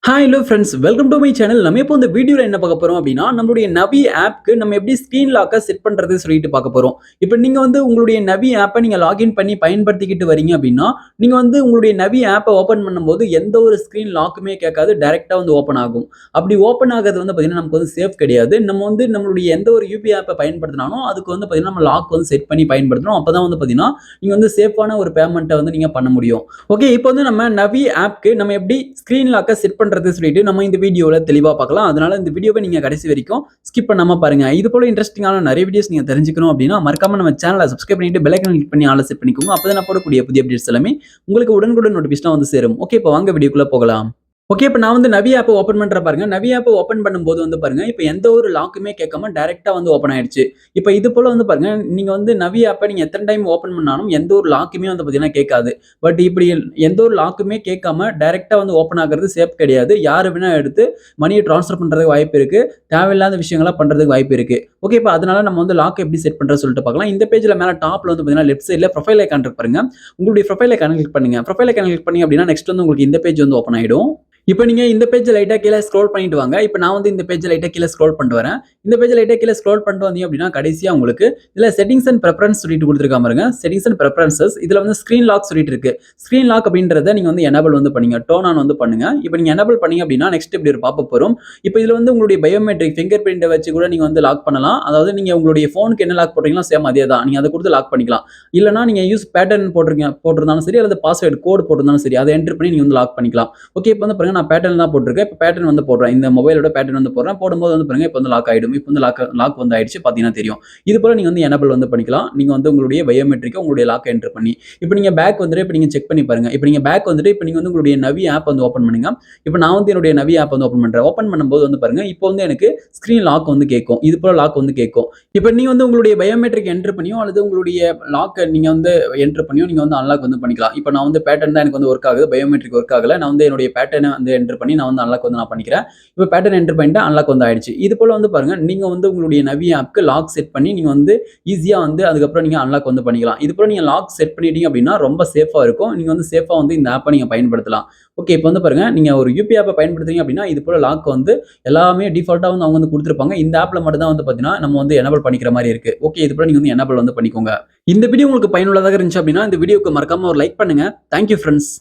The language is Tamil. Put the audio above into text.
Hi hello friends welcome to my channel. நம்ம இப்போ இந்த வீடியோவில் என்ன பார்க்க போறோம் அப்படின்னா, நம்மளுடைய நவி ஆப்க்கு நம்ம எப்படி ஸ்க்ரீன் லாக்கை செட் பண்ணுறது சொல்லிட்டு பார்க்க போறோம். இப்போ நீங்க வந்து உங்களுடைய நவி ஆப்பை நீங்க லாகின் பண்ணி பயன்படுத்திக்கிட்டு வரீங்க அப்படின்னா, நீங்க வந்து உங்களுடைய நவி ஆப்பை ஓப்பன் பண்ணும்போது எந்த ஒரு ஸ்க்ரீன் லாக்குமே கேட்காது. டைரக்டா வந்து ஓப்பன் ஆகும். அப்படி ஓப்பன் ஆகிறது வந்து பார்த்தீங்கன்னா, நமக்கு வந்து சேஃப் கிடையாது. நம்ம வந்து நம்மளுடைய எந்த ஒரு யூபிஐ ஆப்பை பயன்படுத்தினாலும் அதுக்கு வந்து பார்த்தீங்கன்னா, நம்ம லாக் வந்து செட் பண்ணி பயன்படுத்தணும். அப்பதான் வந்து பார்த்தீங்கன்னா, நீங்க வந்து சேஃபான ஒரு பேமெண்ட்டை வந்து நீங்க பண்ண முடியும். ஓகே, இப்போ வந்து நம்ம நவி ஆப்க்கு நம்ம எப்படி ஸ்க்ரீன் லாக்கை செட் பண்றது சொல்லிட்டு நம்ம இந்த வீடியோல தெளிவா பார்க்கலாம். அதனால இந்த வீடியோவை நீங்க கடைசி வரைக்கும் ஸ்கிப் பண்ணாம பாருங்க. இது போல இன்ட்ரெஸ்டிங்கான நிறைய வீடியோஸ் நீங்க தெரிஞ்சுக்கணும் அப்படின்னா மறக்காம நம்ம சேனலை சப்ஸ்கிரைப் பண்ணிட்டு பெல் ஐகான் கிளிக் பண்ணி ஆல் செட் பண்ணிக்கோங்க. அப்பதான் நான் போடக்கூடிய புதிய அப்டேட்ஸ் எல்லாமே உங்களுக்கு உடனுக்குடன் நோட்டிபிகேஷன் வந்து சேரும். ஓகே, இப்போ வாங்க வீடியோக்குள்ள போகலாம். ஓகே, இப்ப நான் வந்து நவி ஆப் ஓப்பன் பண்றேன் பாருங்க. நவி ஆப் ஓப்பன் பண்ணும்போது வந்து பாருங்க, இப்ப எந்த ஒரு லாக்குமே கேட்காம டைரக்ட்டா வந்து ஓப்பன் ஆயிடுச்சு. இப்ப இது போல வந்து பாருங்க, நீங்க வந்து நவி ஆப்ப நீங்க எத்தன டைம் ஓப்பன் பண்ணாலும் எந்த ஒரு லாக்குமே வந்து பார்த்தீங்கன்னா கேட்காது. பட் இப்படி எந்த ஒரு லாக்குமே கேட்காம டைரக்ட்டா வந்து ஓப்பன் ஆகுறது சேஃப் கிடையாது. யாரு வேணா எடுத்து மணிய ட்ரான்ஸ்ஃபர் பண்றதுக்கு வாய்ப்பு இருக்கு. தேவையில்லாத விஷயங்கள பண்றதுக்கு வாய்ப்பு இருக்கு. ஓகே, இப்ப அதனால நம்ம வந்து லாக் எப்படி செட் பண்றதுன்னு சொல்லிட்டு பார்க்கலாம். இந்த பேஜ்ல மேல டாப்ல வந்து பார்த்தீங்கன்னா லெஃப்ட் சைடுல ப்ரொஃபைல் ஐகான் இருக்கு பாருங்க. உங்களுடைய ப்ரொஃபைல் ஐகான கிளிக் பண்ணுங்க. ப்ரொஃபைல் ஐகான கிளிக் பண்ணீங்க அப்படின்னா நெக்ஸ்ட் வந்து உங்களுக்கு இந்த பேஜ் வந்து ஓப்பன் ஆயிடும். இப்ப நீங்க இந்த பேஜ் லைட்டா கீழ ஸ்க்ரோல் பண்ணிட்டு வாங்க. இப்ப நான் வந்து இந்த பேஜ் லைட்டா கீழ ஸ்க்ரோல் பண்ணிட்டு வரேன். இந்த பேஜ் லைட்டா கீழ ஸ்க்ரோல் பண்ணிட்டு வந்தீங்க அப்படின்னா, கடைசியா உங்களுக்கு இதுல செட்டிங்ஸ் அண்ட் பிரெஃபரன்ஸ் சொல்லிட்டு குடுத்திருக்கான் பாருங்க. செட்டிங்ஸ் அண்ட் பிரெஃபரன்ஸஸ் இதுல வந்து ஸ்க்ரீன் லாக் சொல்லிட்டு இருக்கு. ஸ்க்ரீன் லாக் அப்படின்றத நீங்க வந்து எனேபிள் வந்து பண்ணீங்க. டர்ன் ஆன் வந்து பண்ணுங்க. இப்ப நீங்க எனேபிள் பண்ணீங்க அப்படின்னா நெக்ஸ்ட் இப்படி ஒரு பாப்பப் வரும். இப்ப இதுல வந்து உங்களுடைய பயோமெட்ரிக் ஃபிங்கர் பிரிண்ட்ட வச்சு கூட நீங்க வந்து லாக் பண்ணலாம். அதாவது நீங்க உங்களுடைய ஃபோனுக்கு என்ன லாக் போடுறீங்களோ சேம் அதே தான். நீங்க அத குடுத்து லாக் பண்ணிக்கலாம். இல்லன்னா நீங்க யூஸ் பேட்டர்ன் போட்டிருந்தாலும் சரி, அல்லது பாஸ்வேர்ட் கோட் போட்டிருந்தாலும் சரி, அத என்டர் பண்ணி நீங்க வந்து லாக் பண்ணிக்கலாம். ஓகே, இப்ப வந்து பாருங்க நான் பேட்டர்ன் தான் போட்டிருக்கேன். இப்ப பேட்டர்ன் வந்து போடுறேன். இந்த மொபைலோட பேட்டர்ன் வந்து போடுறேன். போடும்போது வந்து பாருங்க இப்ப வந்து லாக் ஆயிடும். இப்ப வந்து லாக் வந்து ஆயிடுச்சு பாத்தீங்கன்னா தெரியும். இது போல நீங்க வந்து எனேபிள் வந்து பண்ணிக்கலாம். நீங்க வந்து உங்களுடைய பயோமெட்ரிக்க உங்களுடைய லாக் என்டர் பண்ணி. இப்ப நீங்க பேக் வந்துட்டு இப்ப நீங்க செக் பண்ணி பாருங்க. இப்ப நீங்க பேக் வந்துட்டு இப்ப நீங்க வந்து உங்களுடைய நவி ஆப் வந்து ஓப்பன் பண்ணுங்க. இப்ப நான் வந்து என்னுடைய நவி ஆப் வந்து ஓப்பன் பண்றேன். ஓப்பன் பண்ணும்போது வந்து பாருங்க இப்போ வந்து எனக்கு ஸ்கிரீன் லாக் வந்து கேட்கும். இது போல லாக் வந்து கேட்கும். இப்ப நீங்க வந்து உங்களுடைய பயோமெட்ரிக் என்டர் பண்ணியோ அல்லது உங்களுடைய லாக் நீங்க வந்து என்டர் பண்ணியோ நீங்க வந்து அன்லாக் வந்து பண்ணிக்கலாம். இப்ப நான் வந்து பேட்டர்ன் தான் எனக்கு வந்து ஒர்க் ஆகுது. பயோமெட்ரிக் ஒர்க் ஆகல. நான் வந்து என்னுடைய பேட்டர்னை வந்து என்டர் பண்ணி நான் வந்து அன்லாக் வந்து நான் பண்ணிக்கிறேன். இப்போ பேட்டர்ன் என்டர் பண்ணிட்டு அன்லாக் வந்து ஆயிடுச்சு. இது போல வந்து பாருங்க, நீங்க வந்து உங்களுடைய நவி ஆப்க்கு லாக் செட் பண்ணி நீங்க வந்து ஈஸியா வந்து அதுக்கப்புறம் நீங்க அன்லாக் வந்து பண்ணிக்கலாம். இது போல நீங்க லாக் செட் பண்ணிட்டீங்க அப்படின்னா ரொம்ப சேஃபா இருக்கும். நீங்க வந்து சேஃபா வந்து இந்த ஆப்பை நீங்க பயன்படுத்தலாம். ஓகே, இப்போ வந்து பாருங்க, நீங்க ஒரு யுபிஐ ஆப்பை பயன்படுத்துறீங்க அப்படின்னா இது போல லாக் வந்து எல்லாமே டிஃபால்ட்டா வந்து அவங்க வந்து குடுத்திருப்பாங்க. இந்த ஆப்ல மட்டும் தான் வந்து பார்த்தீங்கன்னா, நம்ம வந்து எனேபிள் பண்ணிக்கிற மாரி இருக்கு. ஓகே, இது போல நீங்க வந்து எனேபிள் வந்து பண்ணிக்கோங்க. இந்த வீடியோ உங்களுக்கு பயனுள்ளதாக இருந்துச்சு அப்படின்னா, இந்த வீடியோக்கு மறக்காம ஒரு லைக் பண்ணுங்க. Thank you friends.